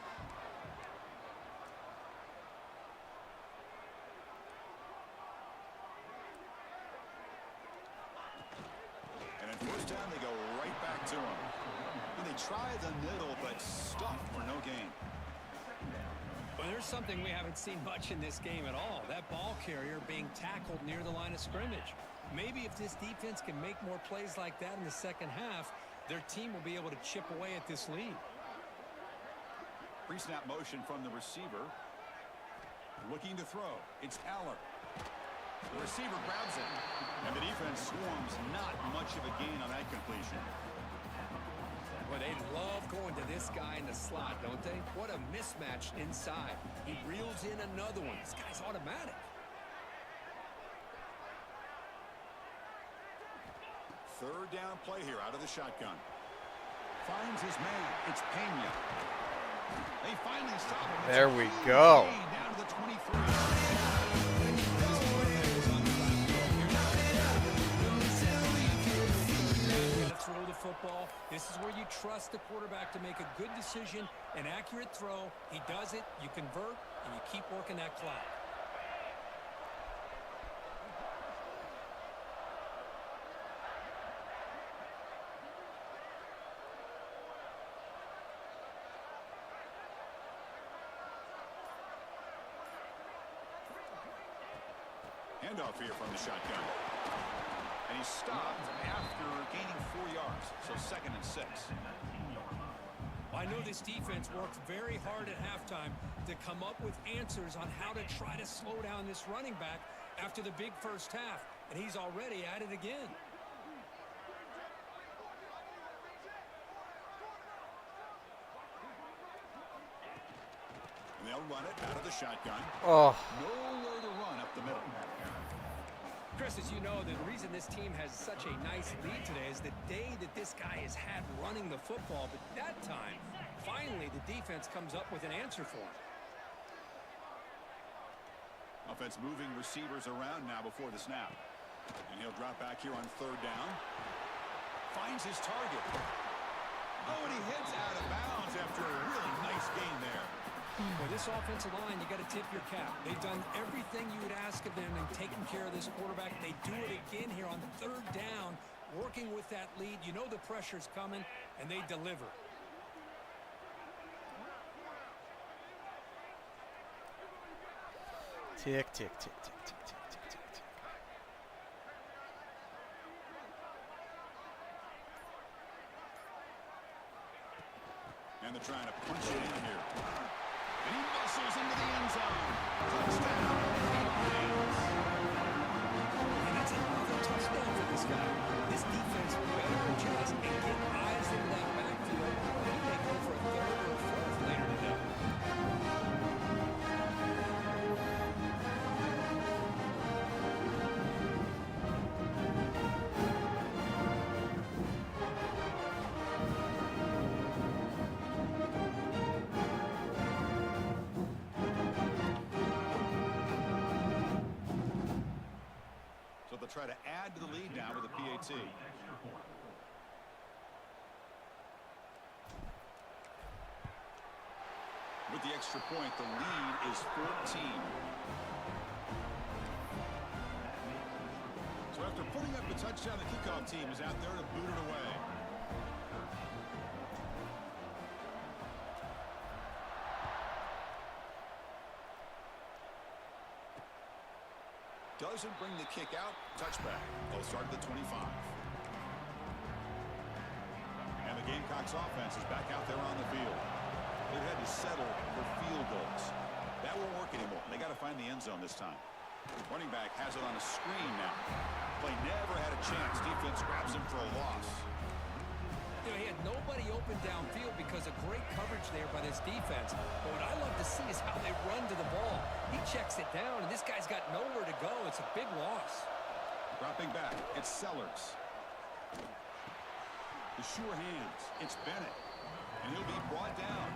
And at first down, they go right back to him. And they try the middle, but stuffed for no gain. Well, there's something we haven't seen much in this game at all. That ball carrier being tackled near the line of scrimmage. Maybe if this defense can make more plays like that in the second half, their team will be able to chip away at this lead. Pre-snap motion from the receiver. Looking to throw. It's Aller. The receiver grabs it. And the defense swarms. Not much of a gain on that completion. Well, they love going to this guy in the slot, don't they? What a mismatch inside. He reels in another one. This guy's automatic. Third down play here out of the shotgun. Finds his man. It's Pena. They finally stop him. There we go. Down to the 23. Throw the football. This is where you trust the quarterback to make a good decision, an accurate throw. He does it, you convert, and you keep working that clock. Handoff here from the shotgun. And he stopped after gaining 4 yards. So 2nd and 6. I know this defense worked very hard at halftime to come up with answers on how to try to slow down this running back after the big first half. And he's already at it again. And they'll run it out of the shotgun. Oh, Nowhere to run up the middle. Chris, as you know, the reason this team has such a nice lead today is the day that this guy has had running the football. But that time, finally, the defense comes up with an answer for him. Offense moving receivers around now before the snap. And he'll drop back here on 3rd down. Finds his target. Oh, and he heads out of bounds after a really nice gain there. Well, this offensive line, you got to tip your cap. They've done everything you would ask of them in taking care of this quarterback. They do it again here on 3rd down, working with that lead. You know the pressure's coming, and they deliver. Tick, tick, tick, tick, tick, tick, tick, tick, tick. And they're trying to punch it in here. And he muscles into the end zone. Touchdown. And that's another touchdown for this guy. This defense better adjust and get eyes into that backfield. He may go for a 3rd or 4th later today. So they'll try to add to the lead now with a PAT. With the extra point, the lead is 14. So after putting up a touchdown, the kickoff team is out there to boot it away. Doesn't bring the kick out. Touchback. They'll start at the 25. And the Gamecocks offense is back out there on the field. They've had to settle for field goals. That won't work anymore. They got to find the end zone this time. Running back has it on a screen now. Play never had a chance. Defense grabs him for a loss. You know, he had nobody open downfield because of great coverage there by this defense. But what I love to see is how they run to the ball. He checks it down, and this guy's got nowhere to go. It's a big loss. Dropping back, it's Sellers. The sure hands, it's Bennett. And he'll be brought down.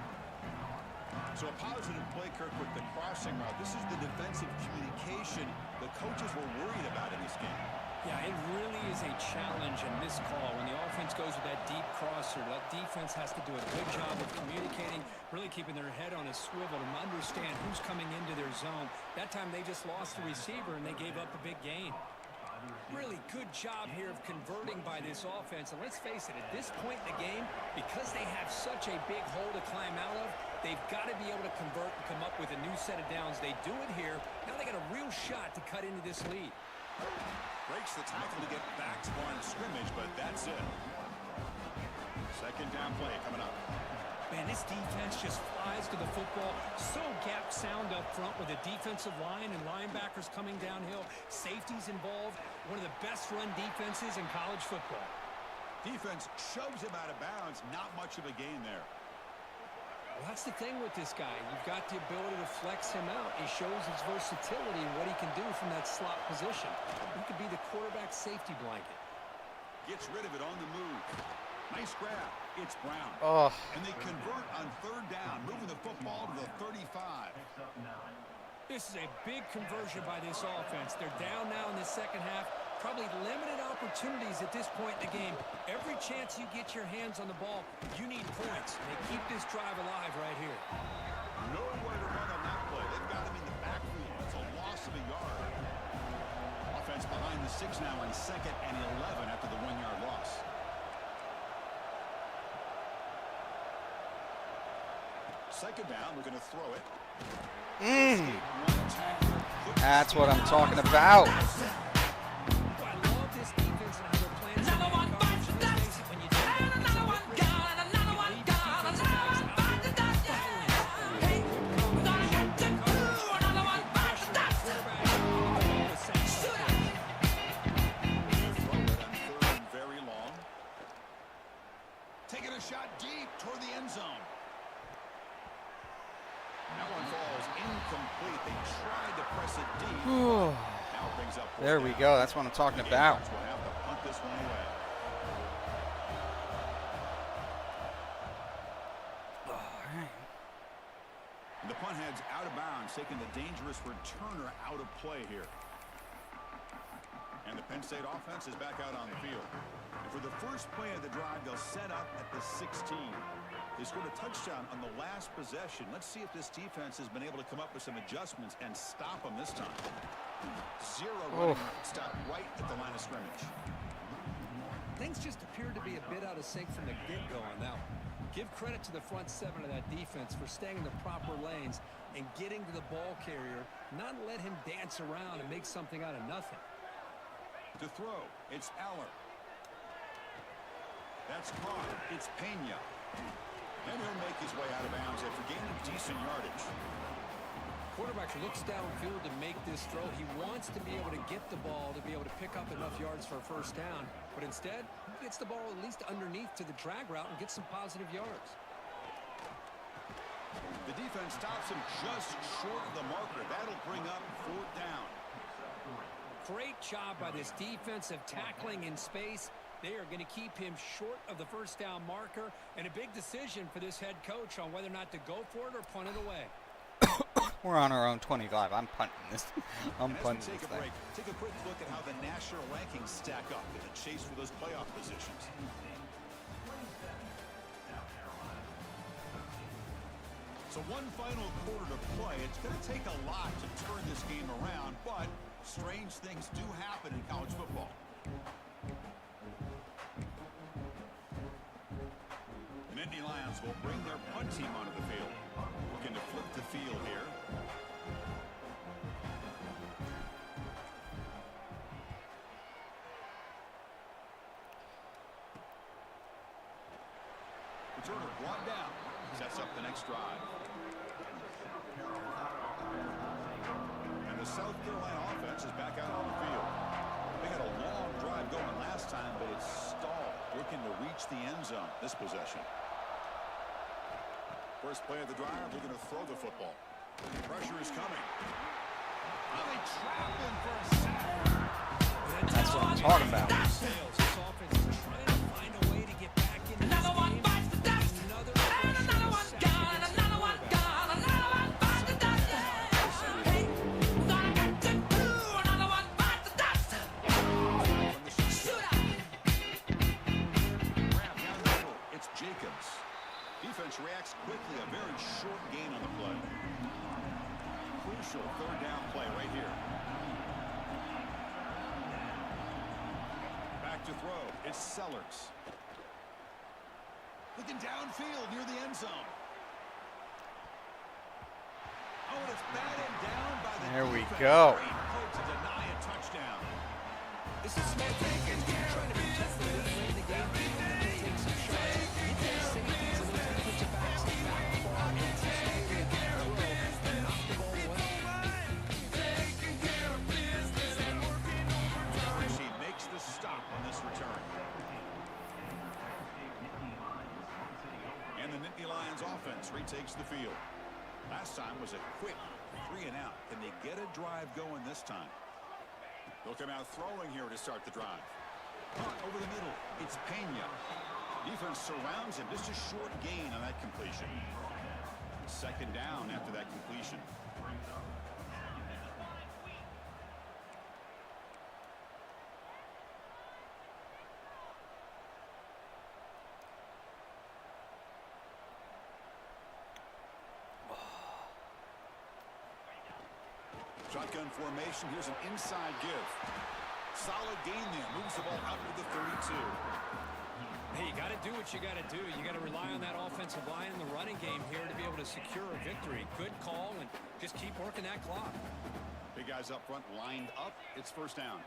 So a positive play, Kirk, with the crossing route. This is the defensive communication the coaches were worried about in this game. Yeah, it really is a challenge and missed call. When the offense goes with that deep crosser, that defense has to do a good job of communicating, really keeping their head on a swivel and understand who's coming into their zone. That time they just lost the receiver and they gave up a big gain. Really good job here of converting by this offense. And let's face it, at this point in the game, because they have such a big hole to climb out of, they've got to be able to convert and come up with a new set of downs. They do it here. Now they got a real shot to cut into this lead. Breaks the tackle to get back to line of scrimmage, but that's it. 2nd down play coming up. Man, this defense just flies to the football. So gap sound up front with the defensive line and linebackers coming downhill. Safeties involved. One of the best run defenses in college football. Defense shoves him out of bounds. Not much of a gain there. Well, that's the thing with this guy. You've got the ability to flex him out. He shows his versatility and what he can do from that slot position. He could be the quarterback safety blanket. Gets rid of it on the move. Nice grab. It's Brown. Oh. And they convert on 3rd down, moving the football to the 35. This is a big conversion by this offense. They're down now in the second half. Probably limited opportunities at this point in the game. Every chance you get your hands on the ball, you need points. They keep this drive alive right here. Nowhere to run on that play. They've got him in the backfield. It's a loss of a yard. Offense behind the 6 now on 2nd and 11 after the 1-yard loss. Second down, we're going to throw it. That's what I'm talking about. Taking a shot deep toward the end zone. That one falls incomplete. They tried to press it deep. Now Now it brings up There we go. That's what I'm talking about. We'll have to punt this one away. And the punt heads out of bounds, taking the dangerous returner out of play here. And the Penn State offense is back out on the field. And for the first play of the drive, they'll set up at the 16. They scored a touchdown on the last possession. Let's see if this defense has been able to come up with some adjustments and stop them this time. Zero running stop right at the line of scrimmage. Things just appeared to be a bit out of sync from the get-go on that one. Give credit to the front seven of that defense for staying in the proper lanes and getting to the ball carrier, not let him dance around and make something out of nothing. To throw, it's Aller. That's caught. It's Pena. And he'll make his way out of bounds after gaining decent yardage. Quarterback looks downfield to make this throw. He wants to be able to get the ball to be able to pick up enough yards for a first down. But instead, he gets the ball at least underneath to the drag route and gets some positive yards. The defense stops him just short of the marker. That'll bring up 4th down. Great job by this defensive tackling in space. They are going to keep him short of the first down marker, and a big decision for this head coach on whether or not to go for it or punt it away. We're on our own 25. I'm punting this. I'm punting Take this a thing. break. Take a quick look at how the national rankings stack up in the chase for those playoff positions. So one final quarter to play. It's going to take a lot to turn this game around, but strange things do happen in college football. The Nittany Lions will bring their punt team onto the field. Looking to flip the field here. Returner brought down. Sets up the next drive. And the South Carolina offense is back out on the field. They had a long drive going last time, but it's stalled. Looking to reach the end zone this possession. First play of the drive, they're going to throw the football. Pressure is coming. Oh, they trap him for a sack. That's what I'm talking about. This offense is trying to find a way to get back into this game. Another one gone, another one gone, another one bites the dust. Hey, gonna get to do another one bites the dust. Shoot out. Grab down the middle. It's Jacobs. Defense reacts quickly. A very short gain on the play. Crucial 3rd down play right here. Back to throw. It's Sellers. Looking downfield near the end zone. Oh, and it's batted down by the There we defense. go. Great play to deny a touchdown. This is smart defense trying to protect the lead late in the game. Take some shots. Get those safeties and those defensive backs back far and anticipating a throw and knock the ball away. She makes the stop on this return. And the Nittany Lions offense retakes the field. Last time was a quick 3 and out. Can they get a drive going this time? They'll come out throwing here to start the drive. Punt over the middle. It's Pena. Defense surrounds him. Just a short gain on that completion. 2nd down after that completion. Shotgun formation. Here's an inside give. Solid gain there. Moves the ball out to the 32. Hey, you got to do what you got to do. You got to rely on that offensive line in the running game here to be able to secure a victory. Good call, and just keep working that clock. Big guys up front lined up. It's 1st down.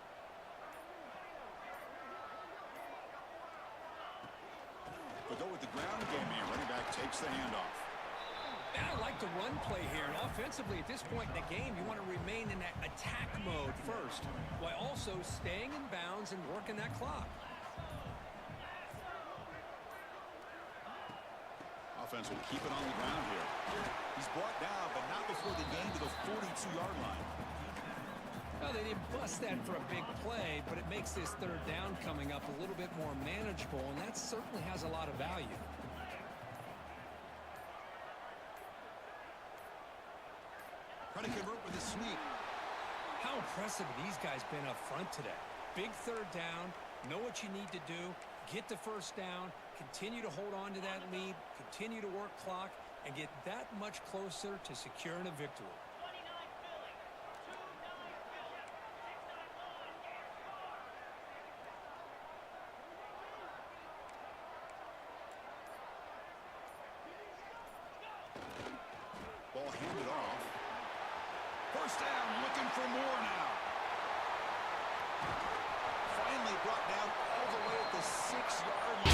But go with the ground game here. Running back takes the handoff. And I like the run play here. And offensively, at this point in the game, you want to remain in that attack mode first, while also staying in bounds and working that clock. Offense will keep it on the ground here. He's brought down, but not before the gain to the 42-yard line. Well, they didn't bust that for a big play, but it makes this third down coming up a little bit more manageable, and that certainly has a lot of value. Trying to convert with a sweep. How impressive have these guys been up front today? Big third down, know what you need to do, get the first down, continue to hold on to that lead, continue to work clock, and get that much closer to securing a victory. Ball handed off. First down, looking for more now. Finally brought down all the way at the 6-yard line.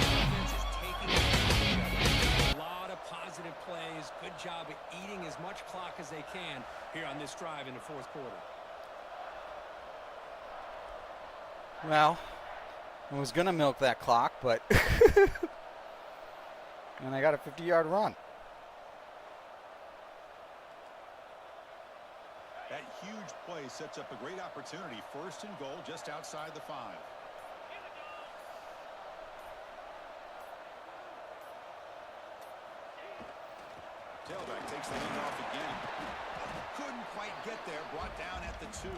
Defense is taking it. A lot of positive plays. Good job at eating as much clock as they can here on this drive in the fourth quarter. Well, I was going to milk that clock, but and I got a 50-yard run. That huge play sets up a great opportunity. First and goal just outside the 5. Tailback takes the handoff again. Couldn't quite get there. Brought down at the 2.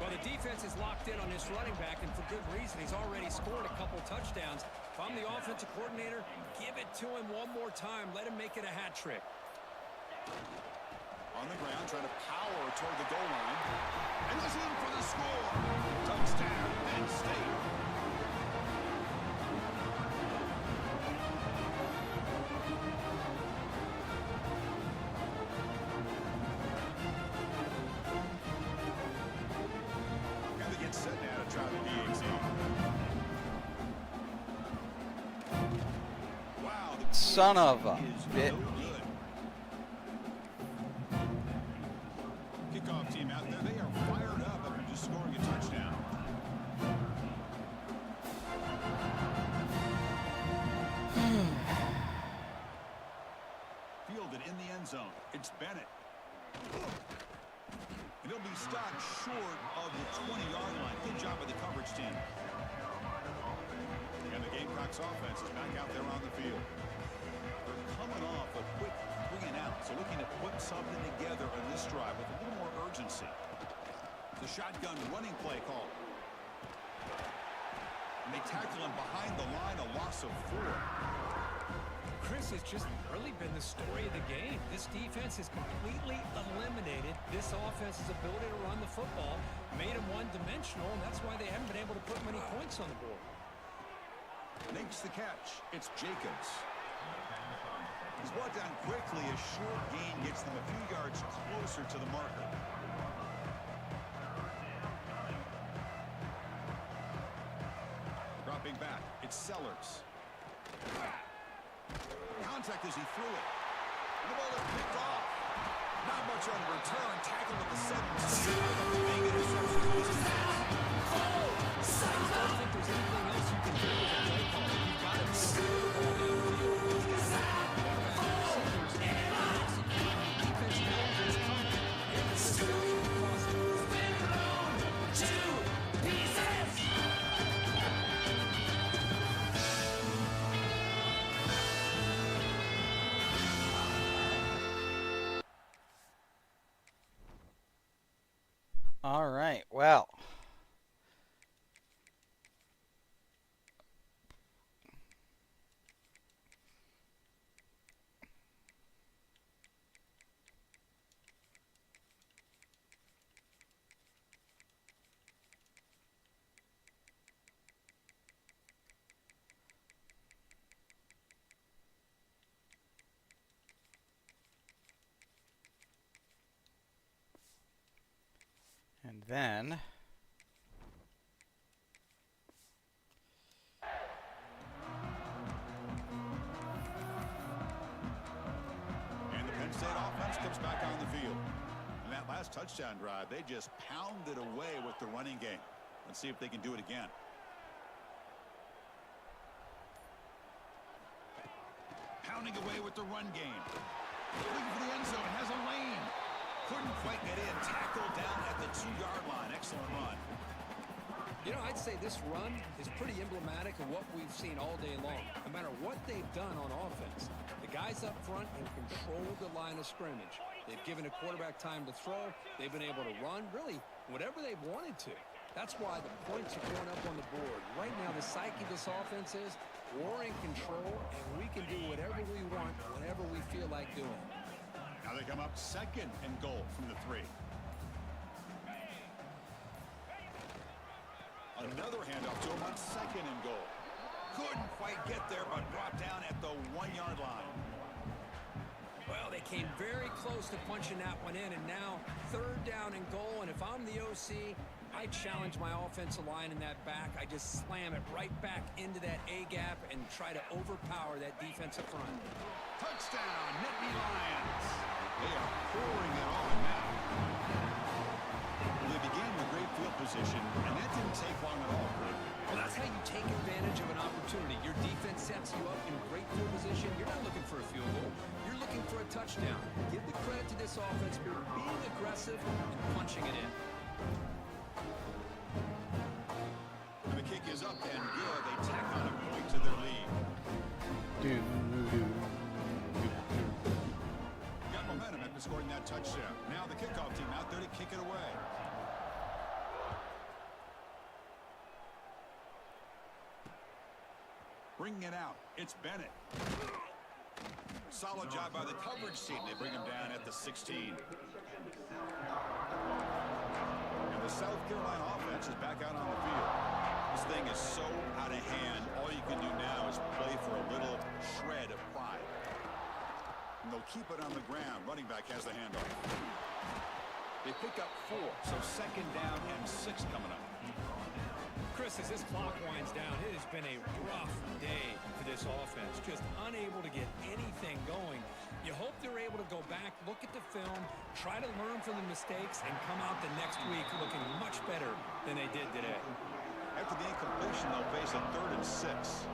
Well, the defense is locked in on this running back, and for good reason. He's already scored a couple touchdowns. If I'm the offensive coordinator, give it to him one more time. Let him make it a hat trick. On the ground, trying to power toward the goal line. And he's in for the score. Touchdown, Penn State. And they get set now to try the DAT. Wow, the Son of a is bit. no good. Kickoff team out there, they are fired up after just scoring a touchdown. Fielded in the end zone. It's Bennett. And he'll be stopped short of the 20-yard line. Good job by the coverage team. And the Gamecocks offense is back out there on the field. They're coming off a quick 3 and out, so looking to put something together on this drive with a little more urgency. The shotgun running play call. And they tackle him behind the line, a loss of 4. Chris, has just really been the story of the game. This defense has completely eliminated this offense's ability to run the football, made them one-dimensional, and that's why they haven't been able to put many points on the board. Makes the catch. It's Jacobs. He's brought down quickly. A short gain gets them a few yards closer to the marker. Dropping back. It's Sellers. Contact as he threw it. And the ball is picked off. Not much on the return. Tackled at the 7. Big interception. I don't think there's anything else you can do with a play call. You've got to be able to get the ball downfield. These guys have receivers and execute. Defense knows it's coming. And the situation cost them. All right, well. And then And the Penn State offense comes back on the field. And that last touchdown drive, they just pounded away with the running game. Let's see if they can do it again. pounding away with the run game. Looking for the end zone, has a lane. Couldn't quite get in. Tackled down at the 2-yard line. Excellent run. You know, I'd say this run is pretty emblematic of what we've seen all day long. No matter what they've done on offense, the guys up front have controlled the line of scrimmage. They've given a quarterback time to throw. They've been able to run, really, whatever they've wanted to. That's why the points are going up on the board. Right now, the psyche of this offense is we're in control, and we can do whatever we want, whenever we feel like doing. Now they come up 2nd and goal from the 3. Another handoff to him on 2nd and goal. Couldn't quite get there, but brought down at the 1-yard line. Well, they came very close to punching that one in, and now 3rd down and goal. And if I'm the OC, I challenge my offensive line in that back. I just slam it right back into that A gap and try to overpower that defensive front. Touchdown, Nittany Lions. They are pouring it on now. They began with great field position, and that didn't take long at all. Well, that's how you take advantage of an opportunity. Your defense sets you up in great field position. You're not looking for a field goal. You're looking for a touchdown. Give the credit to this offense for being aggressive and punching it in. And the kick is up and good. They tack on a point to their lead. Got momentum after scoring that touchdown. Now the kickoff team out there to kick it away. Bringing it out, it's Bennett. Solid job by the coverage team. They bring him down at the 16. And the South Carolina offense is back out on the field. This thing is so out of hand. All you can do now is play for a little shred of pride. And they'll keep it on the ground. Running back has the handoff. They pick up 4, so 2nd down and 6 coming up. Chris, as this clock winds down, it has been a rough day for this offense. Just unable to get anything going. You hope they're able to go back, look at the film, try to learn from the mistakes, and come out the next week looking much better than they did today. After the incompletion, they'll face a 3rd and 6.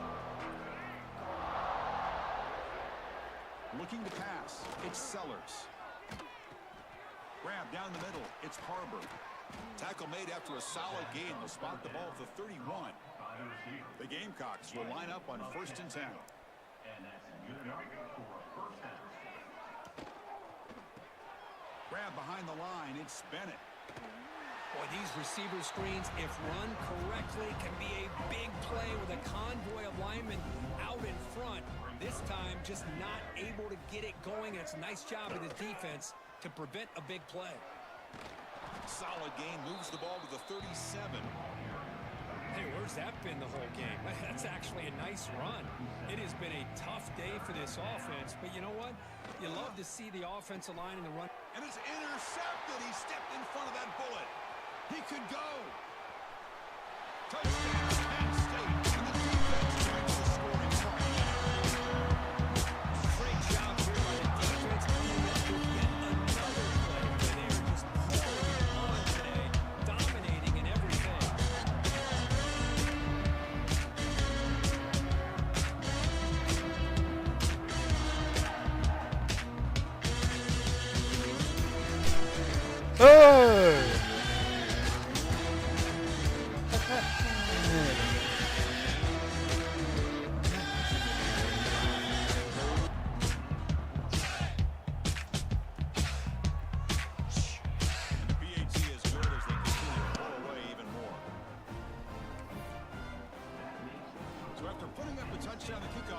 Looking to pass, it's Sellers. Grab down the middle, it's Harbor. Tackle made after a solid gain. They'll spot the ball at the 31. The Gamecocks will line up on 1st and 10. Grab behind the line, it's Bennett. Boy, these receiver screens, if run correctly, can be a big play with a convoy of linemen out in front. This time, just not able to get it going. It's a nice job of the defense to prevent a big play. Solid gain, moves the ball to the 37. Hey, where's that been the whole game? That's actually a nice run. It has been a tough day for this offense, but you know what? You love to see the offensive line in the run. And it's intercepted. He stepped in front of that bullet. He could go. Touchdown, Penn State. And the defense joins the scoring part. Great job here by the defense. Coming up with yet another play where they are just pouring it on today, dominating in everything.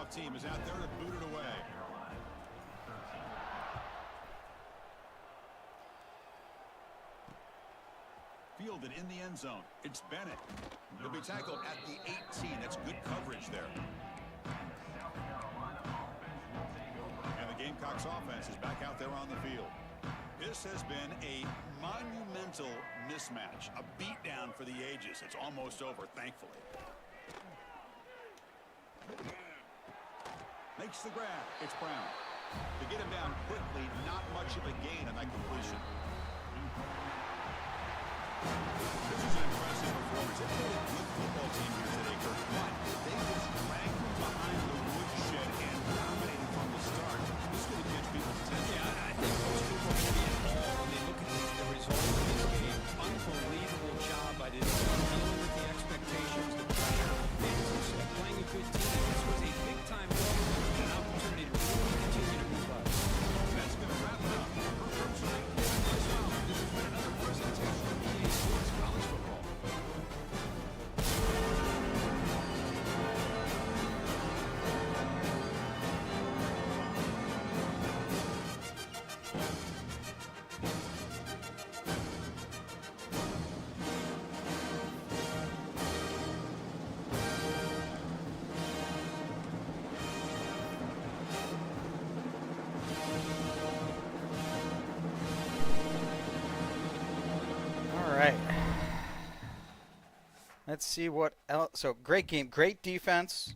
Team is out there to boot it away. Fielded in the end zone. It's Bennett. He'll be tackled at the 18. That's good coverage there. And the Gamecocks offense is back out there on the field. This has been a monumental mismatch, a beatdown for the ages. It's almost over, thankfully. Makes the grab. It's Brown. To get him down quickly, not much of a gain on that completion. This is an impressive performance. It's a really good football team here today, Kirk. But they just dragged from behind the woodshed and dominated from the This is going to catch people's attention. Yeah, I think most people will be involved when they look at the results of this game. Unbelievable job by this team dealing with the expectations, the pressure, and playing a good team. This was a big-time win and an opportunity to really continue to move up. That's going to wrap it up. For Coach Knight, this has been another presentation of EA Sports College Football. All right. Let's see what else. So great game, great defense,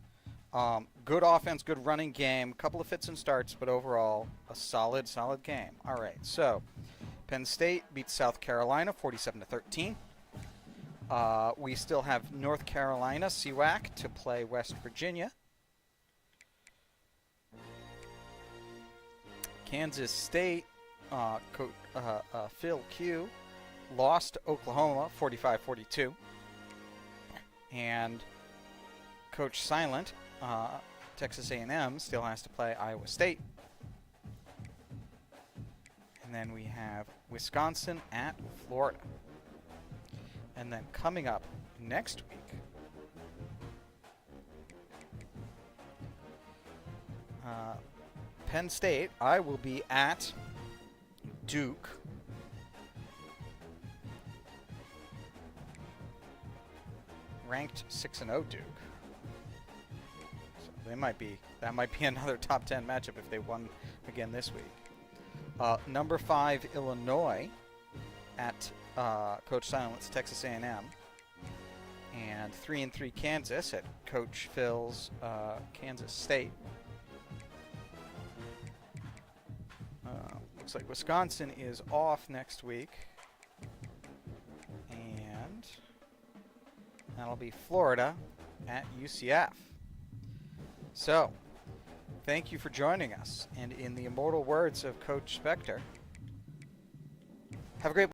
good offense, good running game. Couple of fits and starts, but overall a solid game. All right. So Penn State beats South Carolina 47-13. We still have North Carolina CWAC to play West Virginia. Kansas State, Phil Q lost to Oklahoma 45-42. And Coach Silent, Texas A&M, still has to play Iowa State. And then we have Wisconsin at Florida. And then coming up next week, Penn State, I will be at Duke. Ranked 6-0 Duke. So that might be another top 10 matchup if they won again this week. Number 5 Illinois at Coach Silent's Texas A&M, and 3-3 Kansas at Coach Phil's Kansas State. Looks like Wisconsin is off next week, and that'll be Florida at UCF. So, thank you for joining us, and in the immortal words of Coach Spector, have a great